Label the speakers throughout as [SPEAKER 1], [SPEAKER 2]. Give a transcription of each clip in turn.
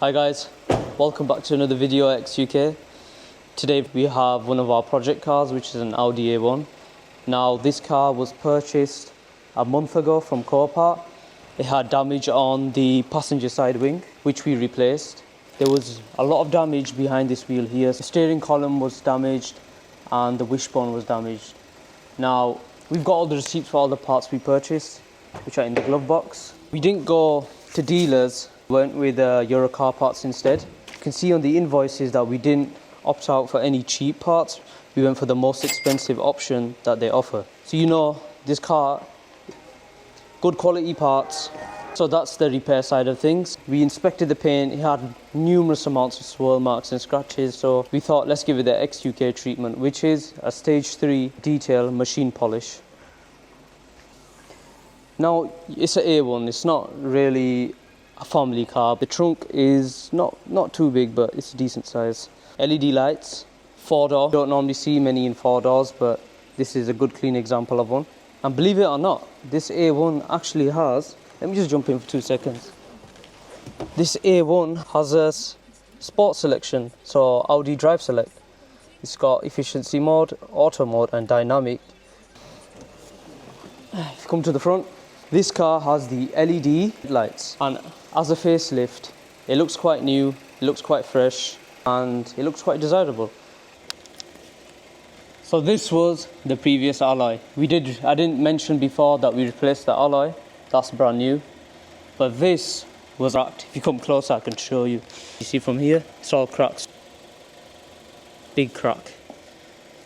[SPEAKER 1] Hi guys, welcome back to another video at UK. Today we have one of our project cars, which is an Audi A1. Now this car was purchased a month ago from COPART. It had damage on the passenger side wing, which we replaced. There was a lot of damage behind this wheel here. The steering column was damaged and the wishbone was damaged. Now we've got all the receipts for all the parts we purchased, which are in the glove box. We didn't go to dealers, went with Euro car parts instead. You can see on the invoices that we didn't opt out for any cheap parts. We went for the most expensive option that they offer. So you know, this car, good quality parts. So that's the repair side of things. We inspected the paint. It had numerous amounts of swirl marks and scratches. So we thought, let's give it the ex-UK treatment, which is a stage 3 detail machine polish. Now, it's an A1. It's not really a family car. The trunk is not too big, but it's a decent size. LED lights, 4-door. Don't normally see many in 4 doors, but this is a good clean example of one. And believe it or not, this A1 actually has, let me just jump in for 2 seconds. This A1 has a sport selection, so Audi Drive Select. It's got efficiency mode, auto mode and dynamic. If you come to the front, this car has the LED lights, and as a facelift, it looks quite new, it looks quite fresh, and it looks quite desirable. So this was the previous alloy. I didn't mention before that we replaced the alloy. That's brand new. But this was cracked. If you come closer, I can show you. You see from here, it's all cracks. Big crack.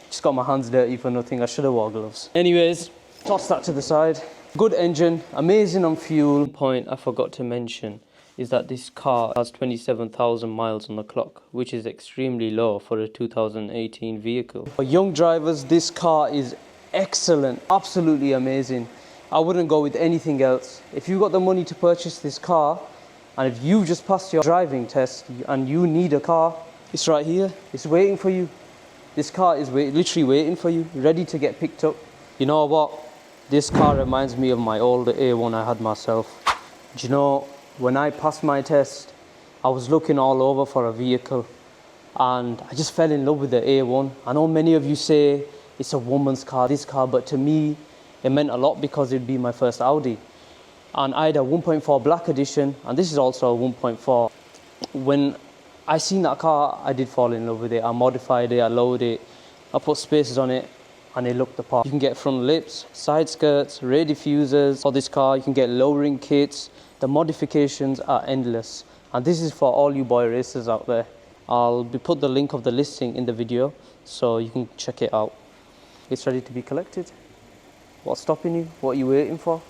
[SPEAKER 1] Just got my hands dirty for nothing. I should have worn gloves. Anyways, toss that to the side. Good engine, amazing on fuel. Point I forgot to mention is that this car has 27,000 miles on the clock, which is extremely low for a 2018 vehicle. For young drivers, this car is excellent, absolutely amazing. I wouldn't go with anything else. If you've got the money to purchase this car, and if you've just passed your driving test and you need a car, it's right here, it's waiting for you. This car is literally waiting for you, ready to get picked up. You know what? This car reminds me of my old A1 I had myself. Do you know, when I passed my test, I was looking all over for a vehicle and I just fell in love with the A1. I know many of you say it's a woman's car, this car, but to me, it meant a lot because it'd be my first Audi. And I had a 1.4 black edition, and this is also a 1.4. When I seen that car, I did fall in love with it. I modified it, I lowered it, I put spaces on it, and it looked the part. You can get front lips, side skirts, rear diffusers. For this car, you can get lowering kits. The modifications are endless. And this is for all you boy racers out there. I'll put the link of the listing in the video, so you can check it out. It's ready to be collected. What's stopping you? What are you waiting for?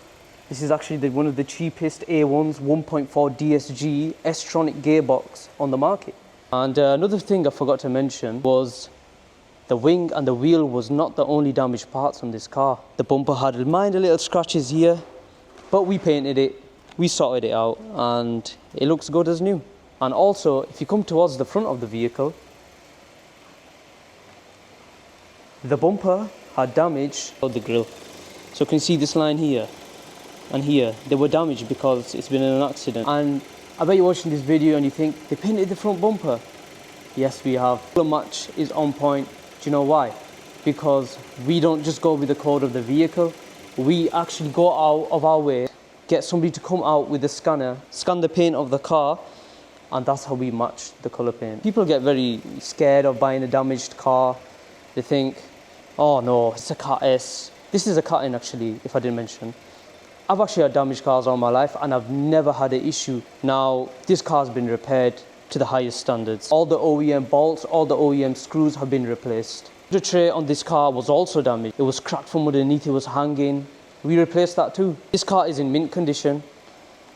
[SPEAKER 1] This is actually one of the cheapest A1s, 1.4 DSG S-tronic gearbox on the market. And another thing I forgot to mention was the wing and the wheel was not the only damaged parts on this car. The bumper had minor little scratches here, but we painted it, we sorted it out, and it looks good as new. And also, if you come towards the front of the vehicle, the bumper had damage on the grille. So you can see this line here and here, they were damaged because it's been in an accident. And I bet you're watching this video and you think, they painted the front bumper. Yes, we have. The match is on point. Do you know why? Because we don't just go with the code of the vehicle. We actually go out of our way, get somebody to come out with the scanner, scan the paint of the car, and that's how we match the color paint. People get very scared of buying a damaged car. They think, oh no, it's a Cat S. This is a Cat N actually, if I didn't mention. I've actually had damaged cars all my life and I've never had an issue. Now, this car's been repaired to the highest standards. All the OEM bolts, all the OEM screws have been replaced. The tray on this car was also damaged. It was cracked from underneath, it was hanging. We replaced that too. This car is in mint condition.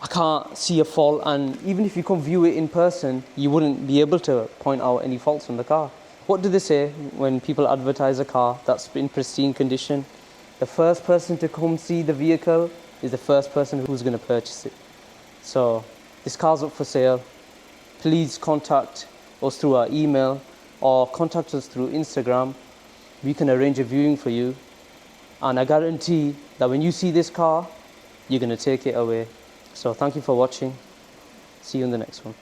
[SPEAKER 1] I can't see a fault, and even if you come view it in person, you wouldn't be able to point out any faults on the car. What do they say when people advertise a car that's in pristine condition? The first person to come see the vehicle is the first person who's going to purchase it. So this car's up for sale. Please contact us through our email or contact us through Instagram. We can arrange a viewing for you. And I guarantee that when you see this car, you're going to take it away. So thank you for watching. See you in the next one.